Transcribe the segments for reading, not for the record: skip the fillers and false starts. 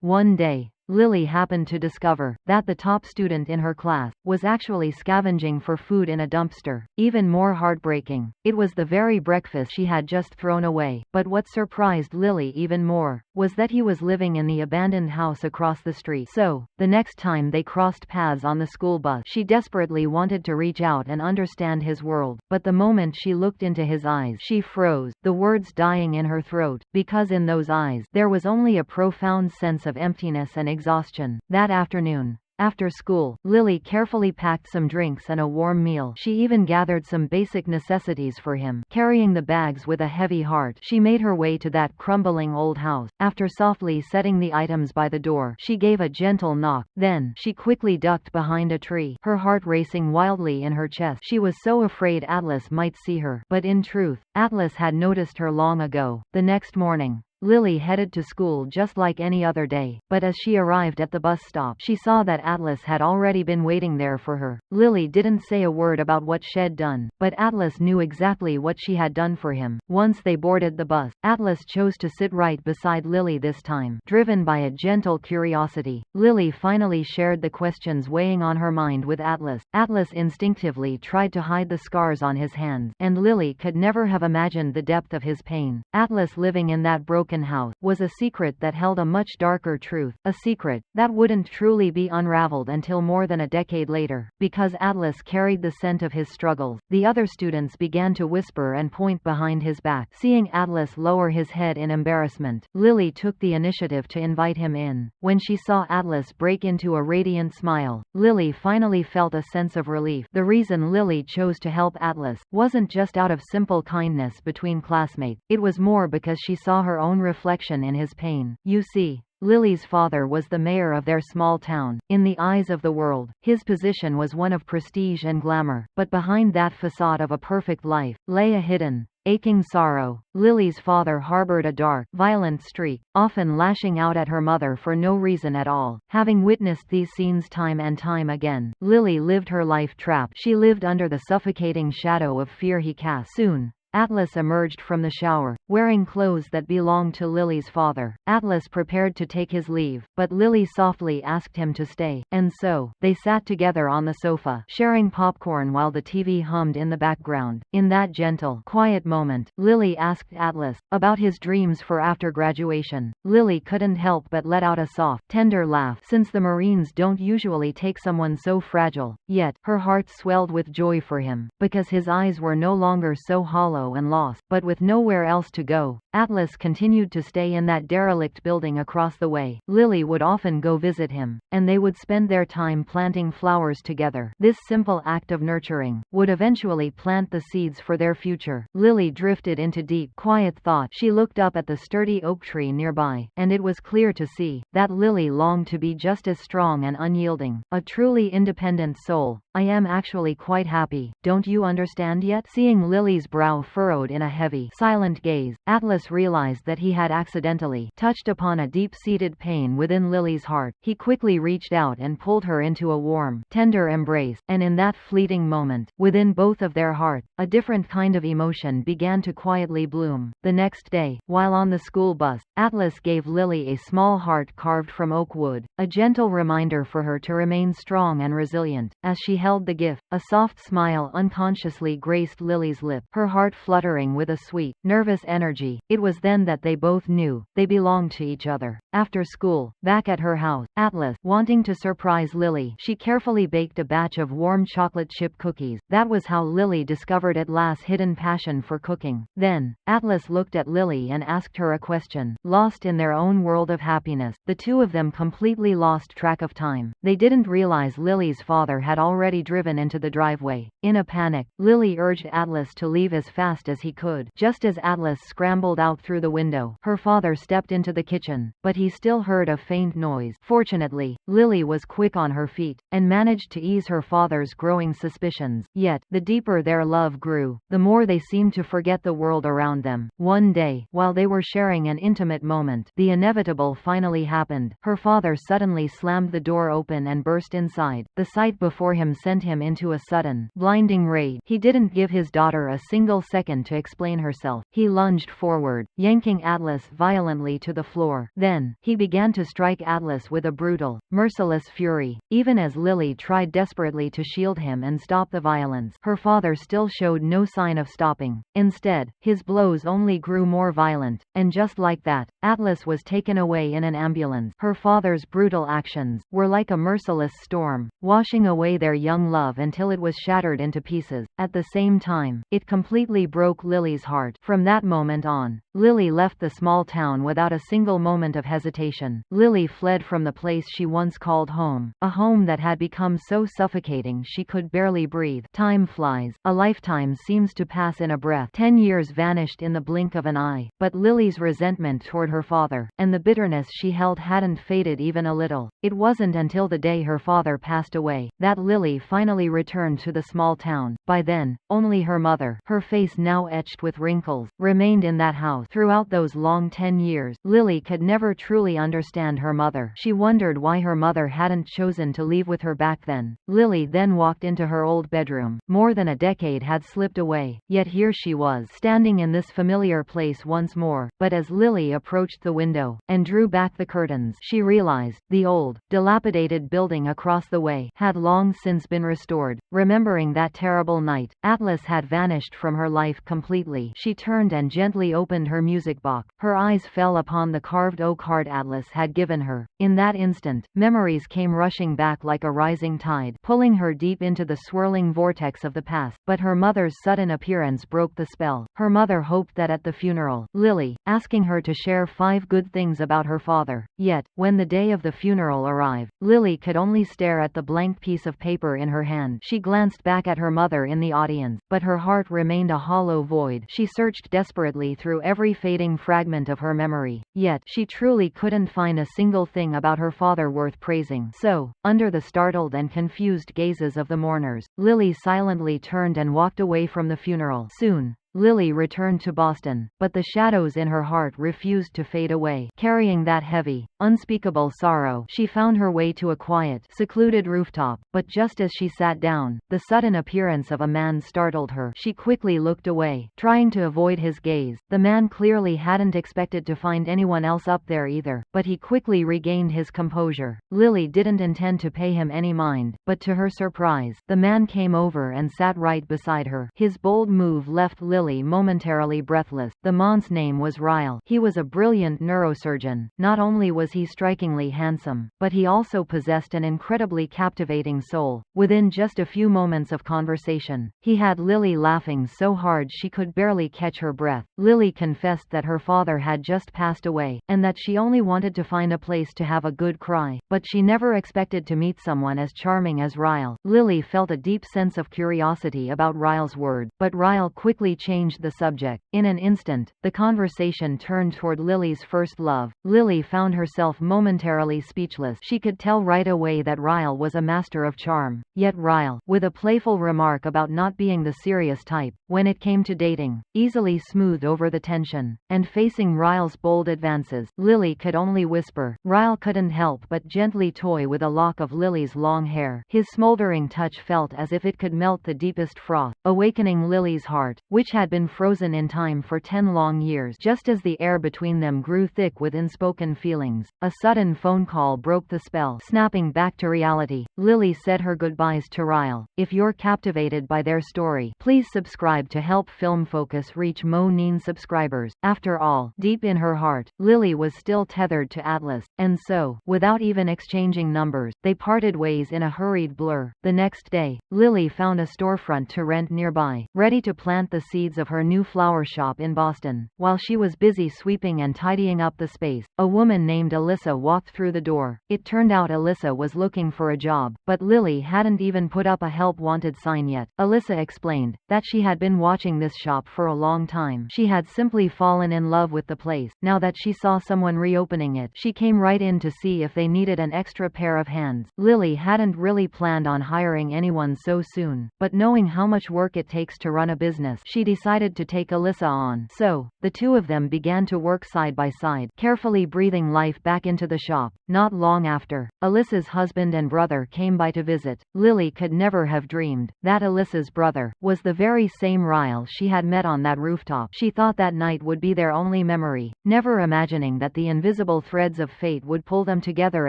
One day, Lily happened to discover that the top student in her class was actually scavenging for food in a dumpster. Even more heartbreaking, it was the very breakfast she had just thrown away. But what surprised Lily even more was that he was living in the abandoned house across the street. So, the next time they crossed paths on the school bus, she desperately wanted to reach out and understand his world. But the moment she looked into his eyes, she froze, the words dying in her throat, because in those eyes, there was only a profound sense of emptiness and exhaustion. That afternoon, after school, Lily carefully packed some drinks and a warm meal. She even gathered some basic necessities for him. Carrying the bags with a heavy heart, she made her way to that crumbling old house. After softly setting the items by the door, she gave a gentle knock. Then, she quickly ducked behind a tree, her heart racing wildly in her chest. She was so afraid Atlas might see her. But in truth, Atlas had noticed her long ago. The next morning, Lily headed to school just like any other day, but as she arrived at the bus stop, she saw that Atlas had already been waiting there for her. Lily didn't say a word about what she'd done, but Atlas knew exactly what she had done for him. Once they boarded the bus, Atlas chose to sit right beside Lily this time. Driven by a gentle curiosity, Lily finally shared the questions weighing on her mind with Atlas. Atlas instinctively tried to hide the scars on his hands, and Lily could never have imagined the depth of his pain. Atlas living in that broken house was a secret that held a much darker truth, a secret that wouldn't truly be unraveled until more than a decade later. Because Atlas carried the scent of his struggles, the other students began to whisper and point behind his back. Seeing Atlas lower his head in embarrassment, Lily took the initiative to invite him in. When she saw Atlas break into a radiant smile, Lily finally felt a sense of relief. The reason Lily chose to help Atlas wasn't just out of simple kindness between classmates, it was more because she saw her own reflection in his pain. You see, Lily's father was the mayor of their small town. In the eyes of the world, his position was one of prestige and glamour, but behind that facade of a perfect life lay a hidden, aching sorrow. Lily's father harbored a dark, violent streak, often lashing out at her mother for no reason at all. Having witnessed these scenes time and time again, Lily lived her life trapped. She lived under the suffocating shadow of fear he cast. Soon, Atlas emerged from the shower, wearing clothes that belonged to Lily's father. Atlas prepared to take his leave, but Lily softly asked him to stay, and so, they sat together on the sofa, sharing popcorn while the TV hummed in the background. In that gentle, quiet moment, Lily asked Atlas about his dreams for after graduation. Lily couldn't help but let out a soft, tender laugh, since the Marines don't usually take someone so fragile. Yet, her heart swelled with joy for him, because his eyes were no longer so hollow and lost. But with nowhere else to go, Atlas continued to stay in that derelict building across the way. Lily would often go visit him, and they would spend their time planting flowers together. This simple act of nurturing would eventually plant the seeds for their future. Lily drifted into deep, quiet thought. She looked up at the sturdy oak tree nearby, and it was clear to see that Lily longed to be just as strong and unyielding, a truly independent soul. I am actually quite happy, don't you understand yet? Seeing Lily's brow furrowed in a heavy, silent gaze, Atlas realized that he had accidentally touched upon a deep-seated pain within Lily's heart. He quickly reached out and pulled her into a warm, tender embrace, and in that fleeting moment, within both of their hearts, a different kind of emotion began to quietly bloom. The next day, while on the school bus, Atlas gave Lily a small heart carved from oak wood, a gentle reminder for her to remain strong and resilient. As she held the gift, a soft smile unconsciously graced Lily's lip, her heart fluttering with a sweet, nervous energy. It was then that they both knew they belonged to each other. After school, back at her house, Atlas, wanting to surprise Lily, she carefully baked a batch of warm chocolate chip cookies. That was how Lily discovered Atlas' hidden passion for cooking. Then, Atlas looked at Lily and asked her a question. Lost in their own world of happiness, the two of them completely lost track of time. They didn't realize Lily's father had already driven into the driveway. In a panic, Lily urged Atlas to leave as fast as he could. Just as Atlas scrambled out through the window, her father stepped into the kitchen, but he still heard a faint noise. Fortunately, Lily was quick on her feet, and managed to ease her father's growing suspicions. Yet, the deeper their love grew, the more they seemed to forget the world around them. One day, while they were sharing an intimate moment, the inevitable finally happened. Her father suddenly slammed the door open and burst inside. The sight before him sent him into a sudden, blinding rage. He didn't give his daughter a single second to explain herself. He lunged forward, yanking Atlas violently to the floor. Then, he began to strike Atlas with a brutal, merciless fury. Even as Lily tried desperately to shield him and stop the violence, her father still showed no sign of stopping. Instead, his blows only grew more violent, and just like that, Atlas was taken away in an ambulance. Her father's brutal actions were like a merciless storm, washing away their young love until it was shattered into pieces. At the same time, it completely broke Lily's heart. From that moment on, Lily left the small town without a single moment of hesitation. Lily fled from the place she once called home, a home that had become so suffocating she could barely breathe. Time flies. A lifetime seems to pass in a breath. 10 years vanished in the blink of an eye, but Lily's resentment toward her father, and the bitterness she held hadn't faded even a little. It wasn't until the day her father passed away that Lily finally returned to the small town. By then, only her mother, her face now etched with wrinkles, remained in that house. Throughout those long 10 years, Lily could never truly understand her mother. She wondered why her mother hadn't chosen to leave with her back then. Lily then walked into her old bedroom. More than a decade had slipped away, yet here she was, standing in this familiar place once more. But as Lily approached the window and drew back the curtains, she realized the old, dilapidated building across the way had long since been restored. Remembering that terrible night, Atlas had vanished from her life completely. She turned and gently opened her music box. Her eyes fell upon the carved oak heart Atlas had given her. In that instant, memories came rushing back like a rising tide, pulling her deep into the swirling vortex of the past. But her mother's sudden appearance broke the spell. Her mother hoped that at the funeral, Lily, asking her to share 5 good things about her father. Yet, when the day of the funeral arrived, Lily could only stare at the blank piece of paper in her hand. She glanced back at her mother in the audience, but her heart remained a hollow void. She searched desperately through every fading fragment of her memory, yet she truly couldn't find a single thing about her father worth praising. So, under the startled and confused gazes of the mourners, Lily silently turned and walked away from the funeral. Soon, Lily returned to Boston, but the shadows in her heart refused to fade away. Carrying that heavy, unspeakable sorrow, she found her way to a quiet, secluded rooftop. But just as she sat down, the sudden appearance of a man startled her. She quickly looked away, trying to avoid his gaze. The man clearly hadn't expected to find anyone else up there either, but he quickly regained his composure. Lily didn't intend to pay him any mind, but to her surprise, the man came over and sat right beside her. His bold move left Lily momentarily breathless. The man's name was Ryle. He was a brilliant neurosurgeon. Not only was he strikingly handsome, but he also possessed an incredibly captivating soul. Within just a few moments of conversation, he had Lily laughing so hard she could barely catch her breath. Lily confessed that her father had just passed away, and that she only wanted to find a place to have a good cry. But she never expected to meet someone as charming as Ryle. Lily felt a deep sense of curiosity about Ryle's words, but Ryle quickly changed the subject. In an instant, the conversation turned toward Lily's first love. Lily found herself momentarily speechless. She could tell right away that Ryle was a master of charm. Yet Ryle, with a playful remark about not being the serious type when it came to dating, easily smoothed over the tension. And facing Ryle's bold advances, Lily could only whisper. Ryle couldn't help but gently toy with a lock of Lily's long hair. His smoldering touch felt as if it could melt the deepest frost, awakening Lily's heart, which had been frozen in time for 10 long years. Just as the air between them grew thick with unspoken feelings, a sudden phone call broke the spell. Snapping back to reality, Lily said her goodbyes to Ryle. If you're captivated by their story, please subscribe to help Film Focus reach more subscribers. After all, deep in her heart, Lily was still tethered to Atlas, and so, without even exchanging numbers, they parted ways in a hurried blur. The next day, Lily found a storefront to rent nearby, ready to plant the seeds of her new flower shop in Boston. While she was busy sweeping and tidying up the space, a woman named Alyssa walked through the door. It turned out Alyssa was looking for a job, but Lily hadn't even put up a help wanted sign yet. Alyssa explained that she had been watching this shop for a long time. She had simply fallen in love with the place. Now that she saw someone reopening it, she came right in to see if they needed an extra pair of hands. Lily hadn't really planned on hiring anyone so soon, but knowing how much work it takes to run a business, she decided decided to take Alyssa on. So, the two of them began to work side by side, carefully breathing life back into the shop. Not long after, Alyssa's husband and brother came by to visit. Lily could never have dreamed that Alyssa's brother was the very same Ryle she had met on that rooftop. She thought that night would be their only memory, never imagining that the invisible threads of fate would pull them together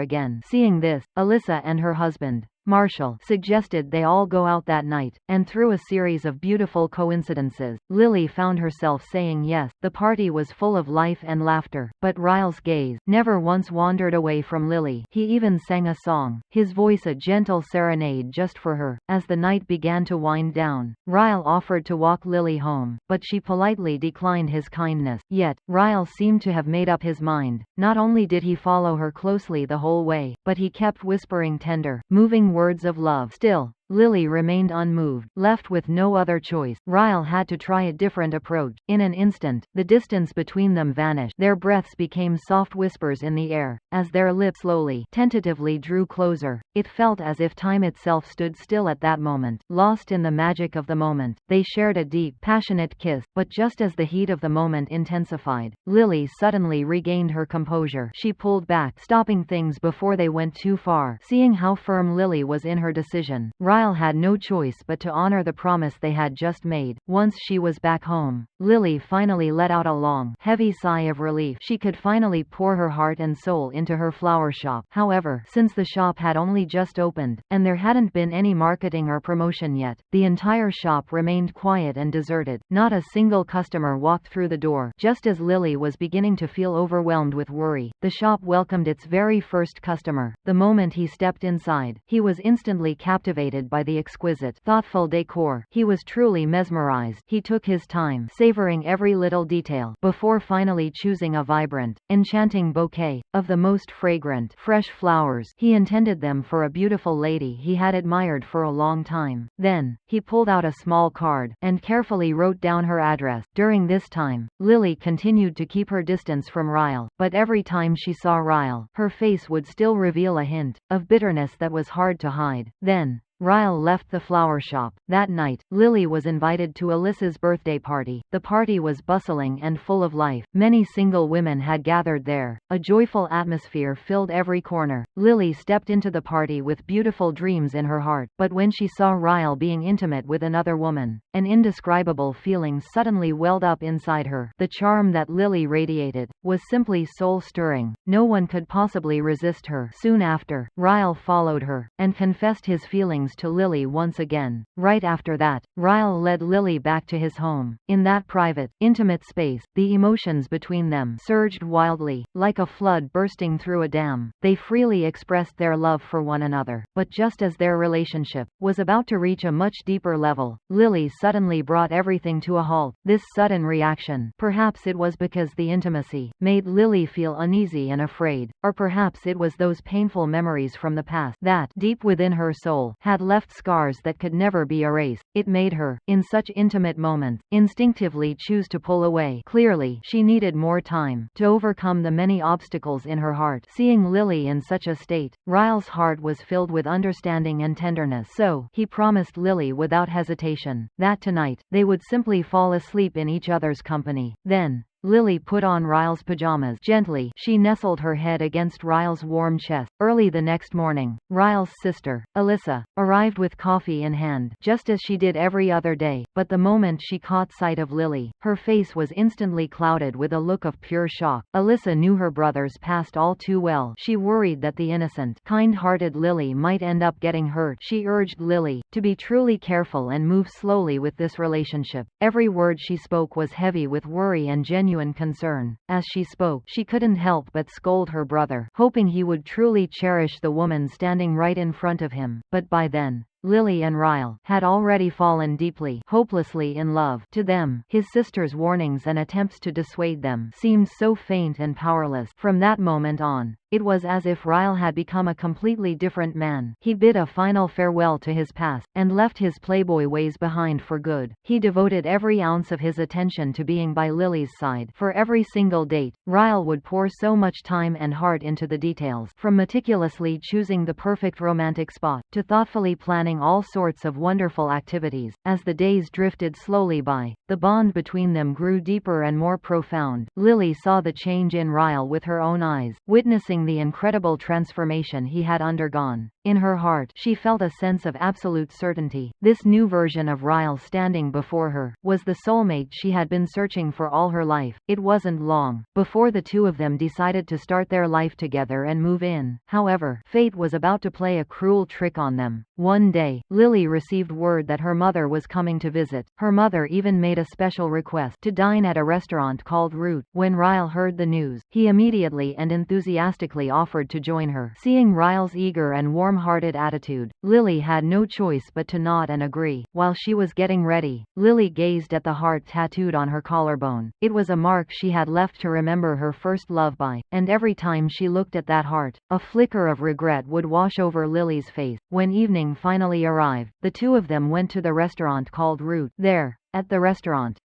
again. Seeing this, Alyssa and her husband, Marshall, suggested they all go out that night, and through a series of beautiful coincidences, Lily found herself saying yes. The party was full of life and laughter, but Ryle's gaze never once wandered away from Lily. He even sang a song, his voice a gentle serenade just for her. As the night began to wind down, Ryle offered to walk Lily home, but she politely declined his kindness. Yet, Ryle seemed to have made up his mind. Not only did he follow her closely the whole way, but he kept whispering tender, moving words of love. Still, Lily remained unmoved. Left with no other choice, Ryle had to try a different approach. In an instant, the distance between them vanished. Their breaths became soft whispers in the air. As their lips slowly, tentatively drew closer, it felt as if time itself stood still at that moment. Lost in the magic of the moment, they shared a deep, passionate kiss. But just as the heat of the moment intensified, Lily suddenly regained her composure. She pulled back, stopping things before they went too far. Seeing how firm Lily was in her decision, Ryle had no choice but to honor the promise they had just made. Once she was back home, Lily finally let out a long, heavy sigh of relief. She could finally pour her heart and soul into her flower shop. However, since the shop had only just opened, and there hadn't been any marketing or promotion yet, the entire shop remained quiet and deserted. Not a single customer walked through the door. Just as Lily was beginning to feel overwhelmed with worry, the shop welcomed its very first customer. The moment he stepped inside, he was instantly captivated by the exquisite, thoughtful decor. He was truly mesmerized. He took his time, savoring every little detail, before finally choosing a vibrant, enchanting bouquet of the most fragrant, fresh flowers. He intended them for a beautiful lady he had admired for a long time. Then, he pulled out a small card, and carefully wrote down her address. During this time, Lily continued to keep her distance from Ryle, but every time she saw Ryle, her face would still reveal a hint of bitterness that was hard to hide. Then, Ryle left the flower shop. That night, Lily was invited to Alyssa's birthday party. The party was bustling and full of life. Many single women had gathered there. A joyful atmosphere filled every corner. Lily stepped into the party with beautiful dreams in her heart, but when she saw Ryle being intimate with another woman, an indescribable feeling suddenly welled up inside her. The charm that Lily radiated was simply soul-stirring. No one could possibly resist her. Soon after, Ryle followed her, and confessed his feelings to Lily once again. Right after that, Ryle led Lily back to his home. In that private, intimate space, the emotions between them surged wildly, like a flood bursting through a dam. They freely expressed their love for one another. But just as their relationship was about to reach a much deeper level, Lily suddenly brought everything to a halt. This sudden reaction, perhaps it was because the intimacy made Lily feel uneasy and afraid, or perhaps it was those painful memories from the past that, deep within her soul, had left scars that could never be erased. It made her, in such intimate moments, instinctively choose to pull away. Clearly, she needed more time to overcome the many obstacles in her heart. Seeing Lily in such a state, Ryle's heart was filled with understanding and tenderness. So, he promised Lily without hesitation that tonight, they would simply fall asleep in each other's company. Then, Lily put on Ryle's pajamas. Gently, she nestled her head against Ryle's warm chest. Early the next morning, Ryle's sister, Alyssa, arrived with coffee in hand, just as she did every other day. But the moment she caught sight of Lily, her face was instantly clouded with a look of pure shock. Alyssa knew her brother's past all too well. She worried that the innocent, kind-hearted Lily might end up getting hurt. She urged Lily to be truly careful and move slowly with this relationship. Every word she spoke was heavy with worry and genuine concern. As she spoke, she couldn't help but scold her brother, hoping he would truly cherish the woman standing right in front of him. But by then, Lily and Ryle had already fallen deeply, hopelessly in love. To them, his sister's warnings and attempts to dissuade them seemed so faint and powerless. From that moment on, it was as if Ryle had become a completely different man. He bid a final farewell to his past, and left his playboy ways behind for good. He devoted every ounce of his attention to being by Lily's side. For every single date, Ryle would pour so much time and heart into the details, from meticulously choosing the perfect romantic spot, to thoughtfully planning planning all sorts of wonderful activities. As the days drifted slowly by, the bond between them grew deeper and more profound. Lily saw the change in Ryle with her own eyes, witnessing the incredible transformation he had undergone. In her heart, she felt a sense of absolute certainty. This new version of Ryle standing before her was the soulmate she had been searching for all her life. It wasn't long before the two of them decided to start their life together and move in. However, fate was about to play a cruel trick on them. One day, Lily received word that her mother was coming to visit. Her mother even made a special request to dine at a restaurant called Root. When Ryle heard the news, he immediately and enthusiastically offered to join her. Seeing Ryle's eager and warm-hearted attitude, Lily had no choice but to nod and agree. While she was getting ready, Lily gazed at the heart tattooed on her collarbone. It was a mark she had left to remember her first love by, and every time she looked at that heart, a flicker of regret would wash over Lily's face. When evening finally arrived, the two of them went to the restaurant called Root. There, at the restaurant,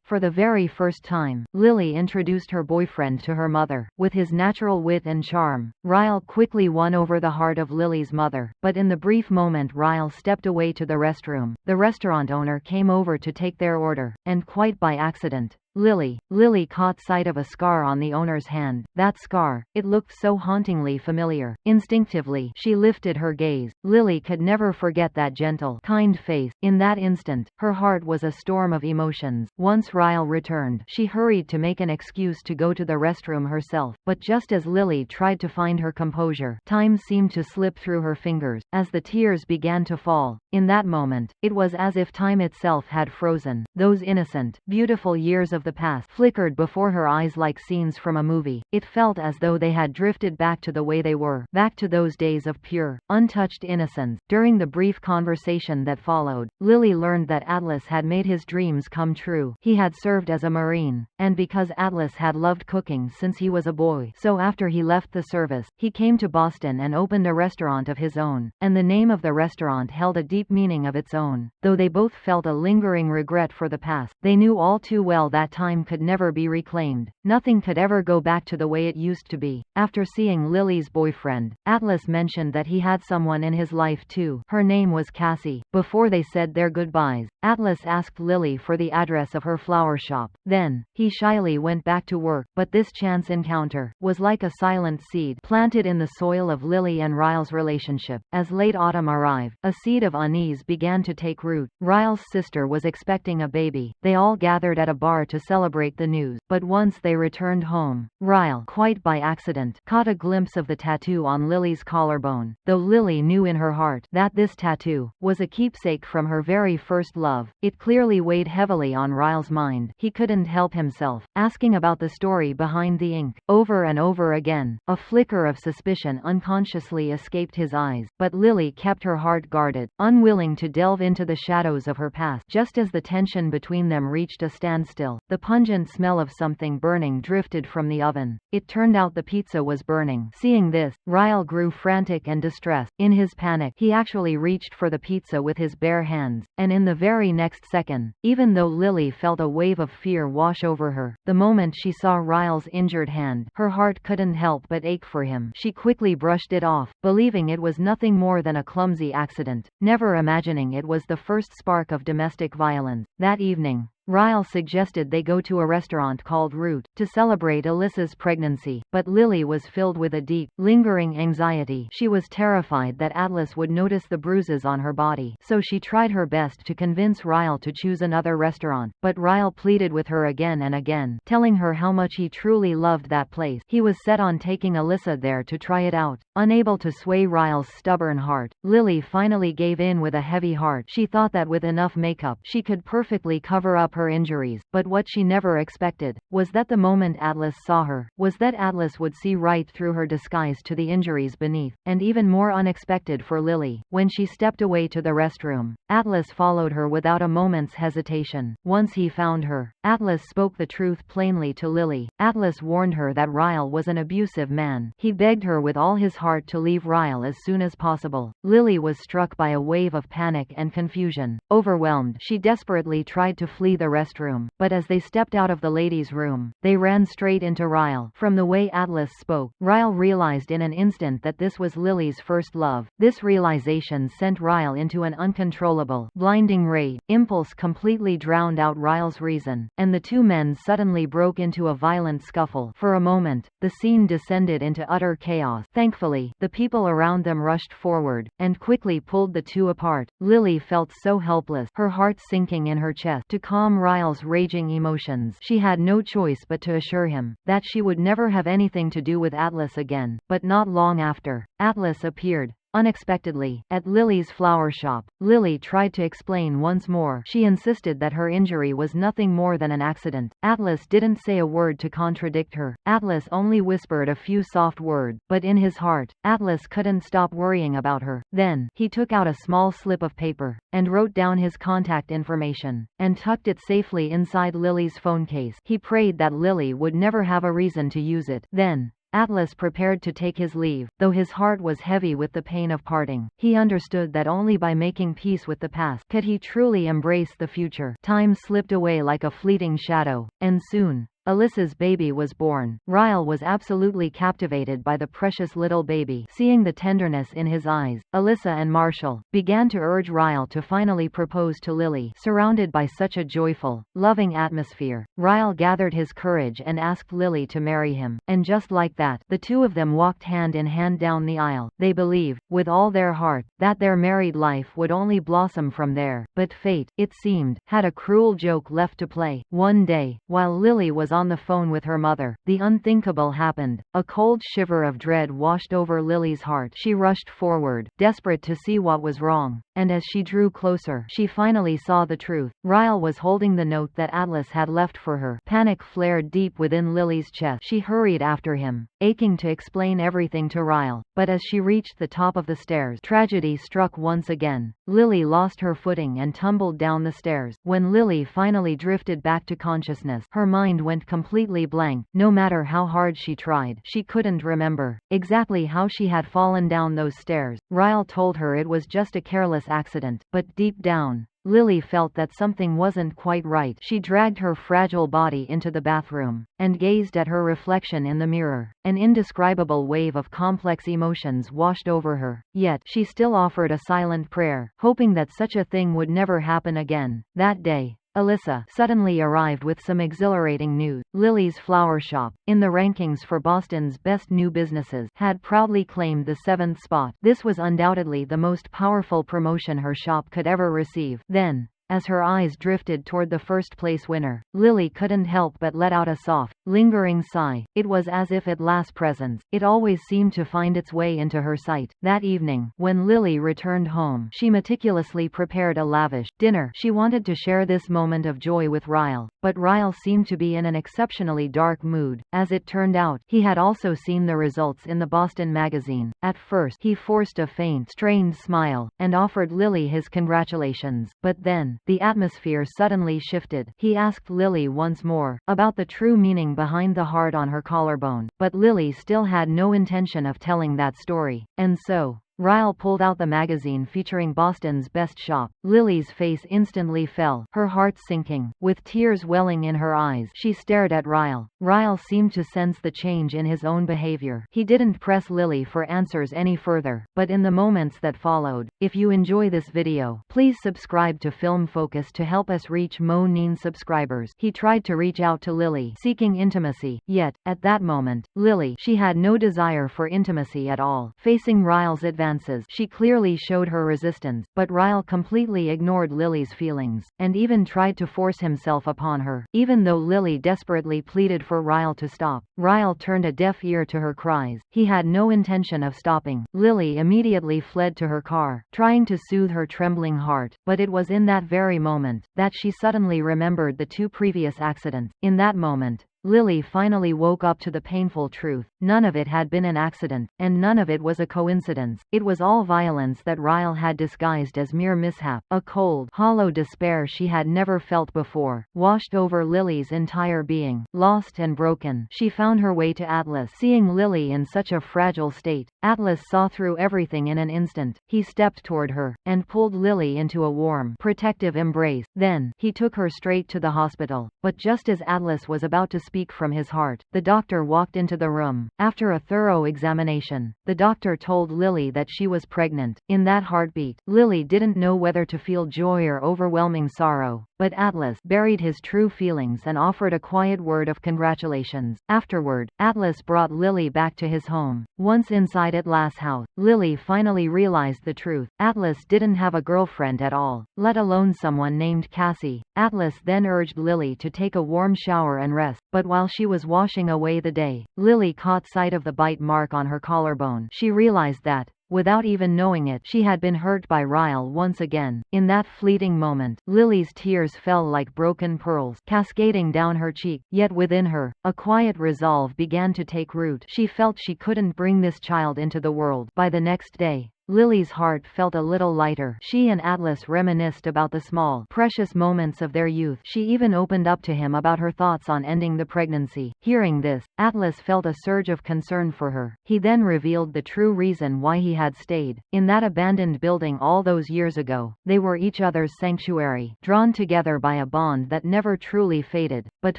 for the very first time, Lily introduced her boyfriend to her mother. With his natural wit and charm, Ryle quickly won over the heart of Lily's mother. But in the brief moment Ryle stepped away to the restroom, the restaurant owner came over to take their order, and quite by accident, Lily caught sight of a scar on the owner's hand. That scar, it looked so hauntingly familiar. Instinctively, she lifted her gaze. Lily could never forget that gentle, kind face. In that instant, her heart was a storm of emotions. Once Ryle returned, she hurried to make an excuse to go to the restroom herself. But just as Lily tried to find her composure, time seemed to slip through her fingers. As the tears began to fall, in that moment, it was as if time itself had frozen. Those innocent, beautiful years of the past flickered before her eyes like scenes from a movie. It felt as though they had drifted back to the way they were, back to those days of pure, untouched innocence. During the brief conversation that followed, Lily learned that Atlas had made his dreams come true. He had served as a Marine, and because Atlas had loved cooking since he was a boy, so after he left the service, he came to Boston and opened a restaurant of his own, and the name of the restaurant held a deep meaning of its own. Though they both felt a lingering regret for the past, they knew all too well that time could never be reclaimed. Nothing could ever go back to the way it used to be. After seeing Lily's boyfriend, Atlas mentioned that he had someone in his life too. Her name was Cassie. Before they said their goodbyes, Atlas asked Lily for the address of her flower shop. Then, he shyly went back to work, but this chance encounter was like a silent seed planted in the soil of Lily and Ryle's relationship. As late autumn arrived, a seed of unease began to take root. Ryle's sister was expecting a baby. They all gathered at a bar to celebrate the news, but once they returned home, Ryle, quite by accident, caught a glimpse of the tattoo on Lily's collarbone. Though Lily knew in her heart that this tattoo was a keepsake from her very first love, it clearly weighed heavily on Ryle's mind. He couldn't help himself asking about the story behind the ink. Over and over again, a flicker of suspicion unconsciously escaped his eyes, but Lily kept her heart guarded, unwilling to delve into the shadows of her past. Just as the tension between them reached a standstill, the pungent smell of something burning drifted from the oven. It turned out the pizza was burning. Seeing this, Ryle grew frantic and distressed. In his panic, he actually reached for the pizza with his bare hands, and in the very next second, even though Lily felt a wave of fear wash over her, the moment she saw Ryle's injured hand, her heart couldn't help but ache for him. She quickly brushed it off, believing it was nothing more than a clumsy accident, never imagining it was the first spark of domestic violence. That evening, Ryle suggested they go to a restaurant called Root to celebrate Alyssa's pregnancy, but Lily was filled with a deep, lingering anxiety. She was terrified that Atlas would notice the bruises on her body, so she tried her best to convince Ryle to choose another restaurant. But Ryle pleaded with her again and again, telling her how much he truly loved that place. He was set on taking Alyssa there to try it out. Unable to sway Ryle's stubborn heart, Lily finally gave in with a heavy heart. She thought that with enough makeup, she could perfectly cover up her injuries, but what she never expected was that the moment Atlas saw her, Atlas would see right through her disguise to the injuries beneath. And even more unexpected for Lily, when she stepped away to the restroom, Atlas followed her without a moment's hesitation. Once he found her, Atlas spoke the truth plainly to Lily. Atlas warned her that Ryle was an abusive man. He begged her with all his heart to leave Ryle as soon as possible. Lily was struck by a wave of panic and confusion. Overwhelmed, she desperately tried to flee the restroom, but as they stepped out of the ladies' room, they ran straight into Ryle. From the way Atlas spoke, Ryle realized in an instant that this was Lily's first love. This realization sent Ryle into an uncontrollable, blinding rage. Impulse completely drowned out Ryle's reason, and the two men suddenly broke into a violent scuffle. For a moment, the scene descended into utter chaos. Thankfully, the people around them rushed forward, and quickly pulled the two apart. Lily felt so helpless, her heart sinking in her chest. To calm Ryle's raging emotions, she had no choice but to assure him that she would never have anything to do with Atlas again. But not long after, Atlas appeared, unexpectedly, at Lily's flower shop. Lily tried to explain once more. She insisted that her injury was nothing more than an accident. Atlas didn't say a word to contradict her. Atlas only whispered a few soft words, but in his heart, Atlas couldn't stop worrying about her. Then, he took out a small slip of paper, and wrote down his contact information, and tucked it safely inside Lily's phone case. He prayed that Lily would never have a reason to use it. Then, Atlas prepared to take his leave, though his heart was heavy with the pain of parting. He understood that only by making peace with the past could he truly embrace the future. Time slipped away like a fleeting shadow, and soon, Alyssa's baby was born. Ryle was absolutely captivated by the precious little baby. Seeing the tenderness in his eyes, Alyssa and Marshall began to urge Ryle to finally propose to Lily. Surrounded by such a joyful, loving atmosphere, Ryle gathered his courage and asked Lily to marry him. And just like that, the two of them walked hand in hand down the aisle. They believed, with all their heart, that their married life would only blossom from there. But fate, it seemed, had a cruel joke left to play. One day, while Lily was on the phone with her mother, the unthinkable happened. A cold shiver of dread washed over Lily's heart. She rushed forward, desperate to see what was wrong, and as she drew closer, she finally saw the truth. Ryle was holding the note that Atlas had left for her. Panic flared deep within Lily's chest. She hurried after him, aching to explain everything to Ryle, but as she reached the top of the stairs, tragedy struck once again. Lily lost her footing and tumbled down the stairs. When Lily finally drifted back to consciousness, her mind went completely blank. No matter how hard she tried, she couldn't remember exactly how she had fallen down those stairs. Ryle told her it was just a careless accident, but deep down, Lily felt that something wasn't quite right. She dragged her fragile body into the bathroom, and gazed at her reflection in the mirror. An indescribable wave of complex emotions washed over her. Yet, she still offered a silent prayer, hoping that such a thing would never happen again. That day, Alyssa suddenly arrived with some exhilarating news. Lily's flower shop, in the rankings for Boston's best new businesses, had proudly claimed the 7th spot. This was undoubtedly the most powerful promotion her shop could ever receive. Then, as her eyes drifted toward the first-place winner, Lily couldn't help but let out a soft, lingering sigh. It was as if at last presence, it always seemed to find its way into her sight. That evening, when Lily returned home, she meticulously prepared a lavish dinner. She wanted to share this moment of joy with Ryle, but Ryle seemed to be in an exceptionally dark mood. As it turned out, he had also seen the results in the Boston magazine. At first, he forced a faint, strained smile, and offered Lily his congratulations. But then, the atmosphere suddenly shifted. He asked Lily once more about the true meaning behind the heart on her collarbone, but Lily still had no intention of telling that story. And so, Ryle pulled out the magazine featuring Boston's best shop. Lily's face instantly fell, her heart sinking. With tears welling in her eyes, she stared at Ryle. Ryle seemed to sense the change in his own behavior. He didn't press Lily for answers any further, but in the moments that followed, if you enjoy this video, please subscribe to Film Focus to help us reach more subscribers. He tried to reach out to Lily, seeking intimacy, yet, at that moment, Lily, she had no desire for intimacy at all. Facing Ryle's advances, she clearly showed her resistance, but Ryle completely ignored Lily's feelings, and even tried to force himself upon her. Even though Lily desperately pleaded for Ryle to stop, Ryle turned a deaf ear to her cries. He had no intention of stopping. Lily immediately fled to her car, trying to soothe her trembling heart, but it was in that very moment that she suddenly remembered the 2 previous accidents. In that moment, Lily finally woke up to the painful truth. None of it had been an accident, and none of it was a coincidence. It was all violence that Ryle had disguised as mere mishap. A cold, hollow despair she had never felt before washed over Lily's entire being. Lost and broken, she found her way to Atlas. Seeing Lily in such a fragile state, Atlas saw through everything in an instant. He stepped toward her, and pulled Lily into a warm, protective embrace. Then, he took her straight to the hospital. But just as Atlas was about to speak from his heart, the doctor walked into the room. After a thorough examination, the doctor told Lily that she was pregnant. In that heartbeat, Lily didn't know whether to feel joy or overwhelming sorrow. But Atlas buried his true feelings and offered a quiet word of congratulations. Afterward, Atlas brought Lily back to his home. Once inside Atlas' house, Lily finally realized the truth. Atlas didn't have a girlfriend at all, let alone someone named Cassie. Atlas then urged Lily to take a warm shower and rest, but while she was washing away the day, Lily caught sight of the bite mark on her collarbone. She realized that, without even knowing it, she had been hurt by Ryle once again. In that fleeting moment, Lily's tears fell like broken pearls, cascading down her cheek. Yet within her, a quiet resolve began to take root. She felt she couldn't bring this child into the world. By the next day, Lily's heart felt a little lighter. She and Atlas reminisced about the small, precious moments of their youth. She even opened up to him about her thoughts on ending the pregnancy. Hearing this, Atlas felt a surge of concern for her. He then revealed the true reason why he had stayed in that abandoned building all those years ago. They were each other's sanctuary, drawn together by a bond that never truly faded. But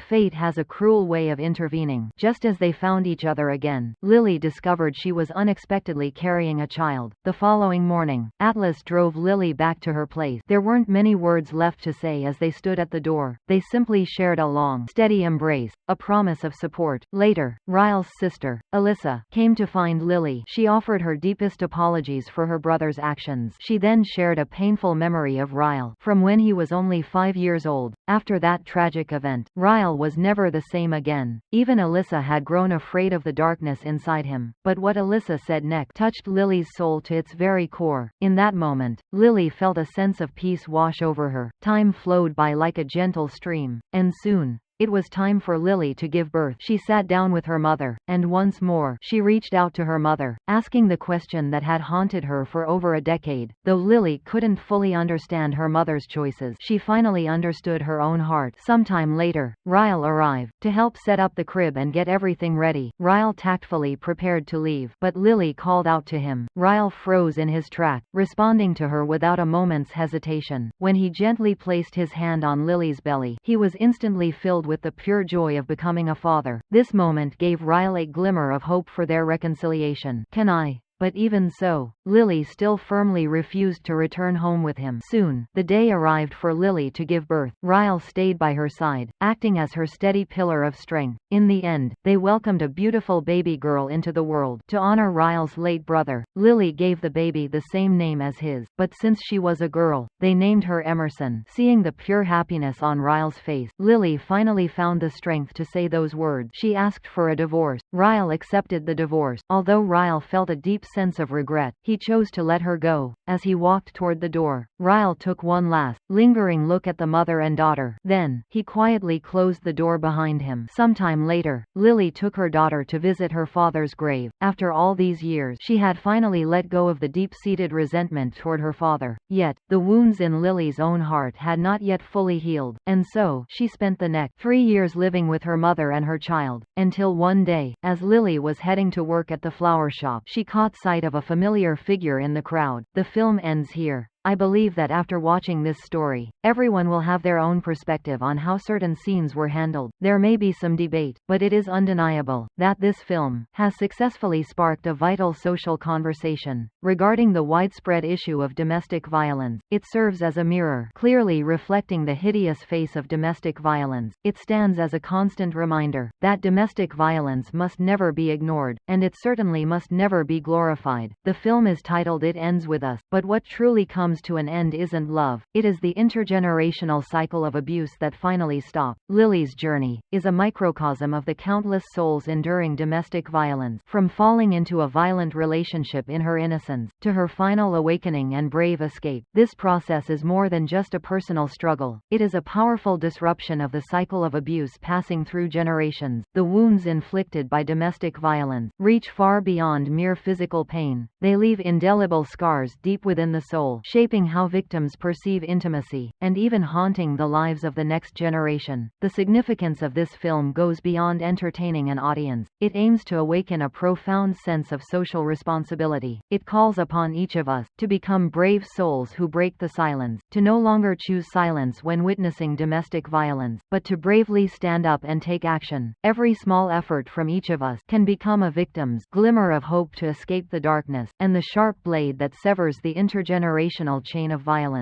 fate has a cruel way of intervening. Just as they found each other again, Lily discovered she was unexpectedly carrying a child. The following morning, Atlas drove Lily back to her place. There weren't many words left to say as they stood at the door. They simply shared a long, steady embrace, a promise of support. Later, Ryle's sister, Alyssa, came to find Lily. She offered her deepest apologies for her brother's actions. She then shared a painful memory of Ryle, from when he was only 5 years old. After that tragic event, Ryle was never the same again. Even Alyssa had grown afraid of the darkness inside him. But what Alyssa said next touched Lily's soul to its very core. In that moment, Lily felt a sense of peace wash over her. Time flowed by like a gentle stream, and soon, it was time for Lily to give birth. She sat down with her mother, and once more, she reached out to her mother, asking the question that had haunted her for over a decade. Though Lily couldn't fully understand her mother's choices, she finally understood her own heart. Sometime later, Ryle arrived to help set up the crib and get everything ready. Ryle tactfully prepared to leave, but Lily called out to him. Ryle froze in his track, responding to her without a moment's hesitation. When he gently placed his hand on Lily's belly, he was instantly filled with the pure joy of becoming a father. This moment gave Ryle a glimmer of hope for their reconciliation. "Can I?" But even so, Lily still firmly refused to return home with him. Soon, the day arrived for Lily to give birth. Ryle stayed by her side, acting as her steady pillar of strength. In the end, they welcomed a beautiful baby girl into the world. To honor Ryle's late brother, Lily gave the baby the same name as his. But since she was a girl, they named her Emerson. Seeing the pure happiness on Ryle's face, Lily finally found the strength to say those words. She asked for a divorce. Ryle accepted the divorce. Although Ryle felt a deep sense of regret, he chose to let her go. As he walked toward the door, Ryle took one last, lingering look at the mother and daughter. Then, he quietly closed the door behind him. Sometime later, Lily took her daughter to visit her father's grave. After all these years, she had finally let go of the deep-seated resentment toward her father. Yet, the wounds in Lily's own heart had not yet fully healed, and so, she spent the next 3 years living with her mother and her child, until one day, as Lily was heading to work at the flower shop, she caught sight of a familiar figure in the crowd. The film ends here. I believe that after watching this story, everyone will have their own perspective on how certain scenes were handled. There may be some debate, but it is undeniable that this film has successfully sparked a vital social conversation regarding the widespread issue of domestic violence. It serves as a mirror, clearly reflecting the hideous face of domestic violence. It stands as a constant reminder that domestic violence must never be ignored, and it certainly must never be glorified. The film is titled It Ends With Us, but what truly comes comes to an end isn't love, it is the intergenerational cycle of abuse that finally stops. Lily's journey is a microcosm of the countless souls enduring domestic violence, from falling into a violent relationship in her innocence, to her final awakening and brave escape. This process is more than just a personal struggle, it is a powerful disruption of the cycle of abuse passing through generations. The wounds inflicted by domestic violence reach far beyond mere physical pain. They leave indelible scars deep within the soul, shaping how victims perceive intimacy, and even haunting the lives of the next generation. The significance of this film goes beyond entertaining an audience. It aims to awaken a profound sense of social responsibility. It calls upon each of us to become brave souls who break the silence, to no longer choose silence when witnessing domestic violence, but to bravely stand up and take action. Every small effort from each of us can become a victim's glimmer of hope to escape the darkness, and the sharp blade that severs the intergenerational chain of violence.